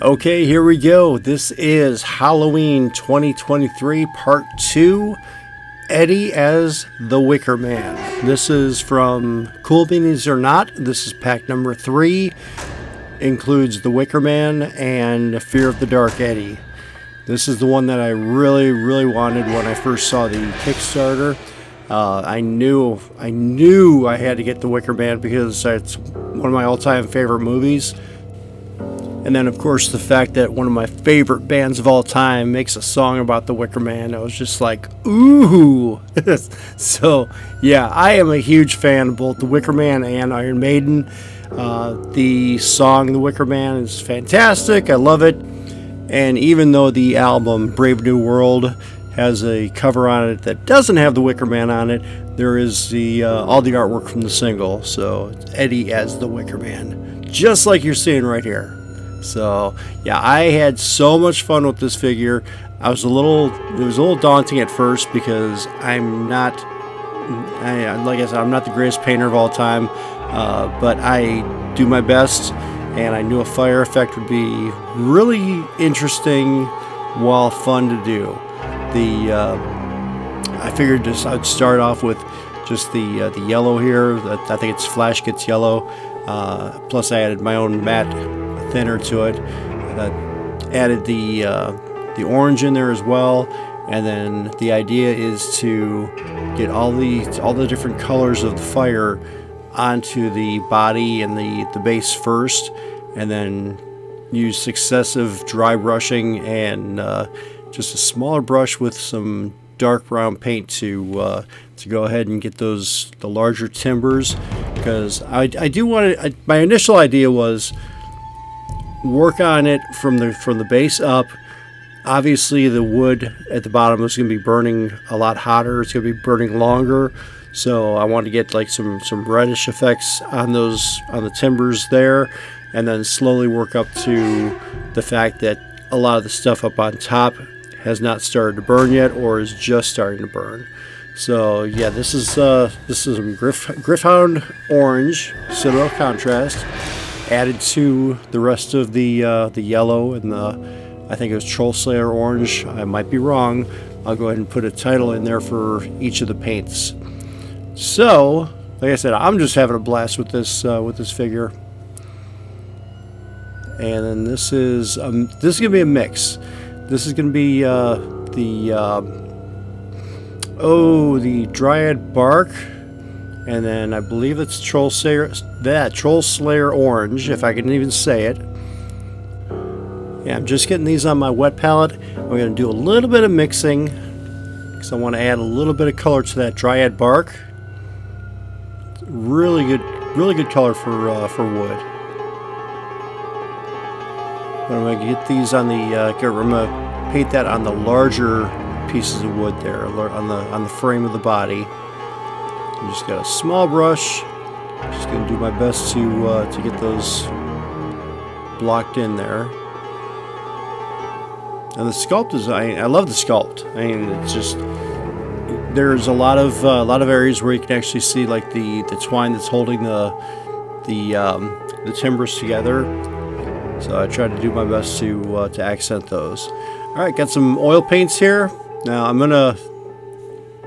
Okay, here we go. This is Halloween 2023 Part 2, Eddie as the Wickerman. This is from Cool Beanies or Not. This is pack number 3. Includes the Wickerman and Fear of the Dark Eddie. This is the one that I really wanted when I first saw the Kickstarter. I knew I had to get the Wickerman because it's one of my all-time favorite movies. And then, of course, the fact that one of my favorite bands of all time makes a song about the Wickerman, I was just like, ooh. So, yeah, I am a huge fan of both the Wickerman and Iron Maiden. The song The Wickerman is fantastic. I love it. And even though the album Brave New World has a cover on it that doesn't have the Wickerman on it, there is the all the artwork from the single. So, it's Eddie as the Wickerman, just like you're seeing right here. So yeah, I had so much fun with this figure. It was a little daunting at first because like I said, I'm not the greatest painter of all time, but I do my best, and I knew a fire effect would be really interesting while fun to do. I figured I'd start off with just the yellow here. I think it's Flash Gets Yellow. Plus I added my own matte thinner to it. Added the orange in there as well, and then the idea is to get all the different colors of the fire onto the body and the base first, and then use successive dry brushing and just a smaller brush with some dark brown paint to go ahead and get the larger timbers, because I do want to. My initial idea was work on it from the base up. Obviously, the wood at the bottom is going to be burning a lot hotter. It's going to be burning longer, so I want to get like some reddish effects on the timbers there, and then slowly work up to the fact that a lot of the stuff up on top has not started to burn yet, or is just starting to burn. So yeah, this is some Gryph-hound orange silhouette contrast added to the rest of the yellow and I think it was Troll Slayer orange. I might be wrong. I'll go ahead and put a title in there for each of the paints. So, like I said, I'm just having a blast with this figure. And then this is gonna be a mix. This is gonna be the Dryad Bark. And then I believe it's Troll Slayer Orange, if I can even say it. Yeah, I'm just getting these on my wet palette. I'm going to do a little bit of mixing because I want to add a little bit of color to that Dryad Bark. Really good color for wood. I'm going to get these on the. I'm going to paint that on the larger pieces of wood there, on the frame of the body. I just got a small brush. Just going to do my best to get those blocked in there. And the sculpt is, I love the sculpt. I mean, it's just, there's a lot of areas where you can actually see like the twine that's holding the timbers together. So I try to do my best to accent those. All right, got some oil paints here. Now I'm gonna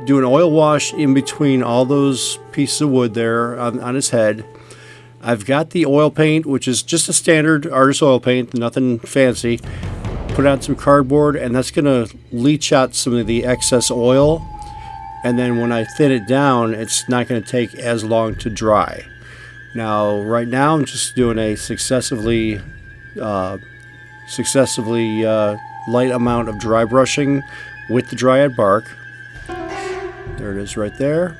do an oil wash in between all those pieces of wood there on his head. I've got the oil paint, which is just a standard artist oil paint, nothing fancy. Put on some cardboard, and that's going to leach out some of the excess oil. And then when I thin it down, it's not going to take as long to dry. Now, right now, I'm just doing a successively light amount of dry brushing with the Dryad Bark. There it is right there.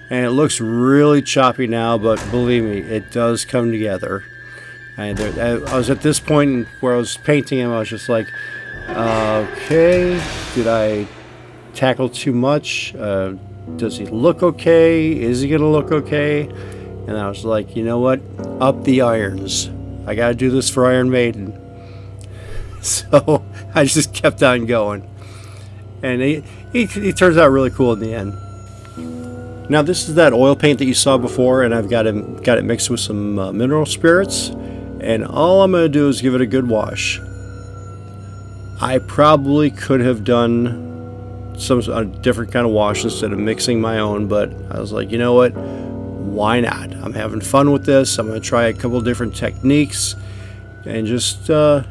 And it looks really choppy now, but believe me, it does come together. And I was at this point where I was painting him, I was just like, okay, did I tackle too much? Does he look okay? Is he going to look okay? And I was like, you know what? Up the irons. I got to do this for Iron Maiden. So I just kept on going. And he turns out really cool in the end. Now this is that oil paint that you saw before, and I've got it mixed with some mineral spirits. And all I'm going to do is give it a good wash. I probably could have done a different kind of wash instead of mixing my own, but I was like, you know what? Why not? I'm having fun with this. I'm going to try a couple different techniques and just go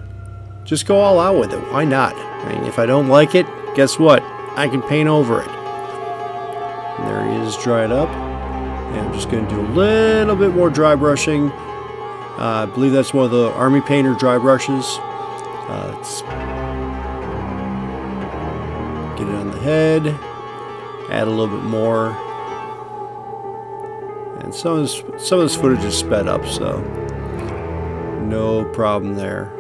all out with it. Why not? I mean, if I don't like it, guess what? I can paint over it. And there he is, dried up. And I'm just going to do a little bit more dry brushing. I believe that's one of the Army Painter dry brushes. Let's get it on the head. Add a little bit more. And some of this footage is sped up, so no problem there.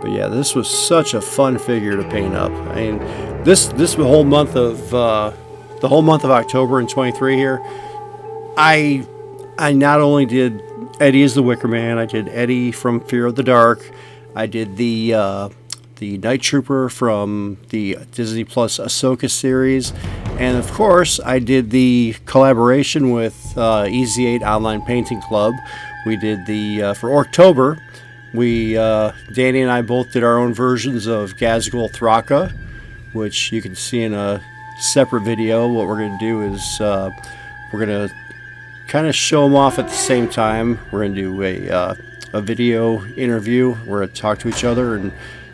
But yeah, this was such a fun figure to paint up. I mean, this whole month of the whole month of October in 23 here, I not only did Eddie as the Wickerman, I did Eddie from Fear of the Dark, I did the Night Trooper from the Disney Plus Ahsoka series, and of course I did the collaboration with EZ8 Online Painting Club. We did the for October. Danny and I both did our own versions of Gazgul Thraka, which you can see in a separate video. What we're going to do is we're going to kind of show them off at the same time. We're going to do a video interview. We're going to talk to each other and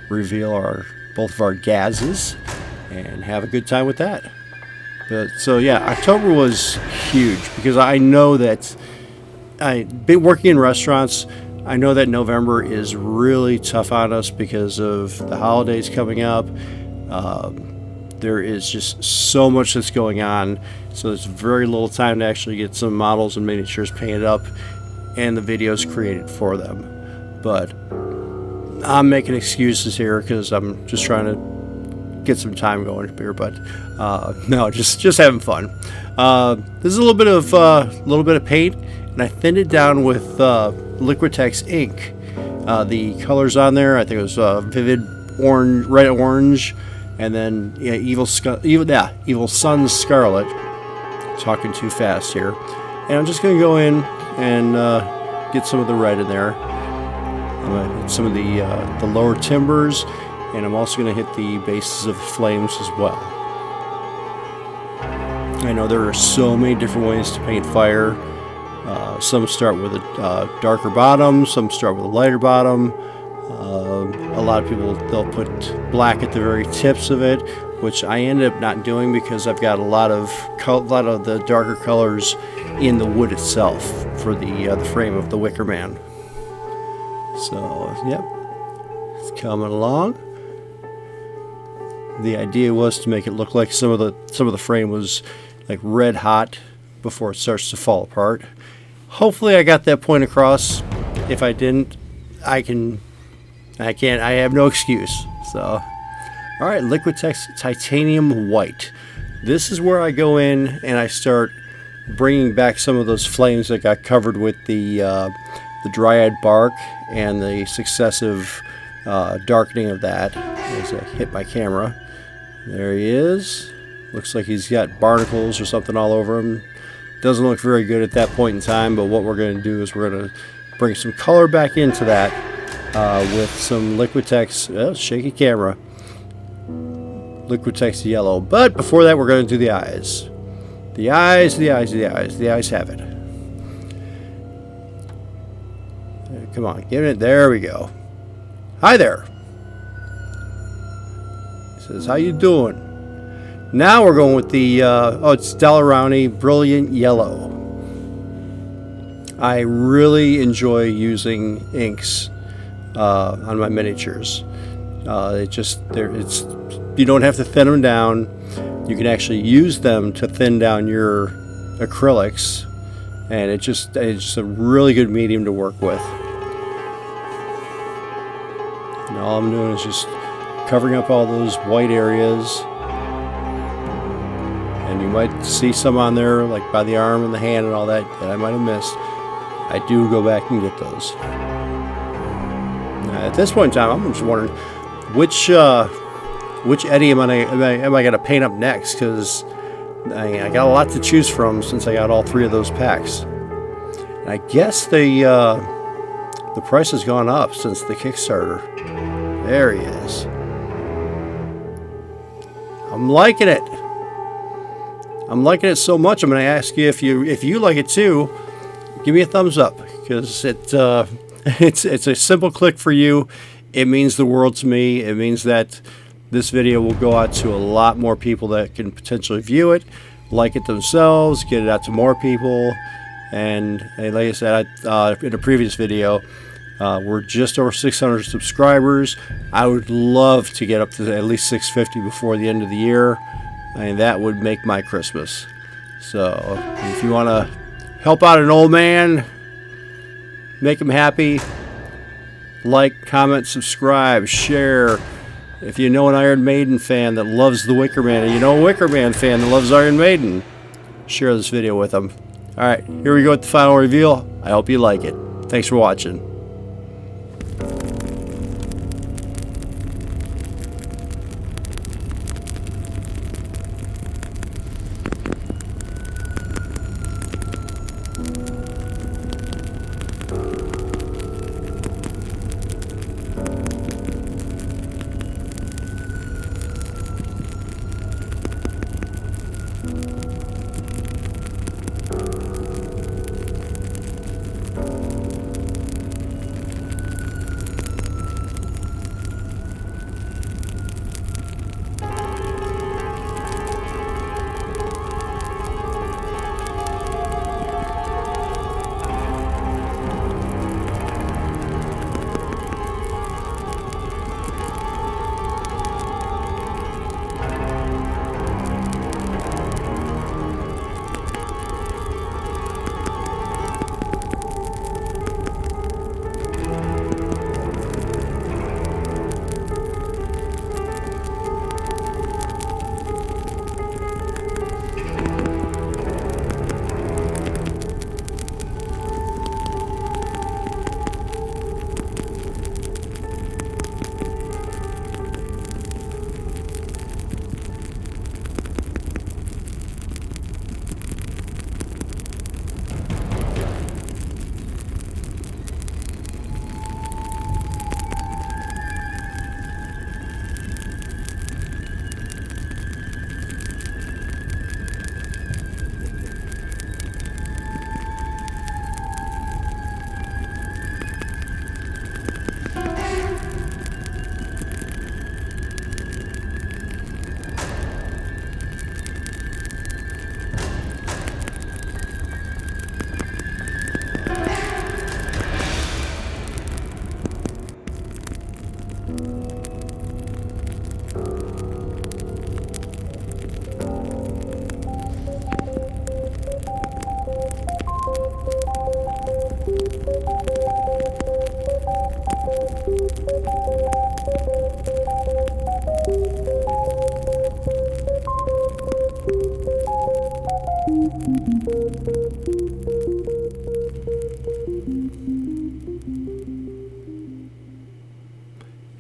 reveal both of our Gazes and have a good time with that. So yeah, October was huge because I know that I've been working in restaurants. I know that November is really tough on us because of the holidays coming up. There is just so much that's going on, so there's very little time to actually get some models and miniatures painted up and the videos created for them. But I'm making excuses here because I'm just trying to get some time going here. But no, just having fun. This is a little bit of paint, and I thinned it down with Liquitex ink. The colors on there, I think it was vivid orange, red orange, and then yeah, Evil Sun Scarlet. Talking too fast here, and I'm just going to go in and get some of the red in there. I'm going to hit some of the lower timbers, and I'm also going to hit the bases of flames as well. I know there are so many different ways to paint fire. Some start with a darker bottom, some start with a lighter bottom. A lot of people, they'll put black at the very tips of it, which I end up not doing because I've got a lot of the darker colors in the wood itself for the frame of the Wickerman. So yep, it's coming along. The idea was to make it look like some of the frame was like red hot before it starts to fall apart. Hopefully I got that point across. If I didn't, I have no excuse. So, all right, Liquitex Titanium White. This is where I go in and I start bringing back some of those flames that got covered with the dryad bark and the successive darkening of that. As I hit my camera, there he is. Looks like he's got barnacles or something all over him. Doesn't look very good at that point in time, but what we're going to do is we're going to bring some color back into that with some Liquitex, shaky camera, Liquitex yellow. But before that, we're going to do the eyes. The eyes have it. Come on, get it. There we go. Hi there. He says, how you doing? Now we're going with the, it's Dalarani Brilliant Yellow. I really enjoy using inks on my miniatures. You don't have to thin them down. You can actually use them to thin down your acrylics, and it's just a really good medium to work with. And all I'm doing is just covering up all those white areas. And you might see some on there, like by the arm and the hand and all that I might have missed. I do go back and get those. At this point in time, I'm just wondering which Eddie am I going to paint up next? Because I got a lot to choose from since I got all three of those packs. I guess the price has gone up since the Kickstarter. There he is. I'm liking it. I'm liking it so much. I'm going to ask you if you like it too. Give me a thumbs up, because it's a simple click for you. It means the world to me. It means that this video will go out to a lot more people that can potentially view it, like it themselves, get it out to more people. And like I said in a previous video, we're just over 600 subscribers. I would love to get up to at least 650 before the end of the year. I mean, that would make my Christmas. So if you want to help out an old man, make him happy, like, comment, subscribe, share. If you know an Iron Maiden fan that loves the Wickerman, and you know a Wickerman fan that loves Iron Maiden, share this video with them. Alright, here we go with the final reveal. I hope you like it. Thanks for watching.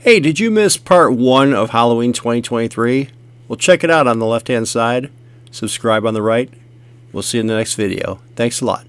Hey, did you miss part 1 of Halloween 2023? Well, check it out on the left-hand side. Subscribe on the right. We'll see you in the next video. Thanks a lot.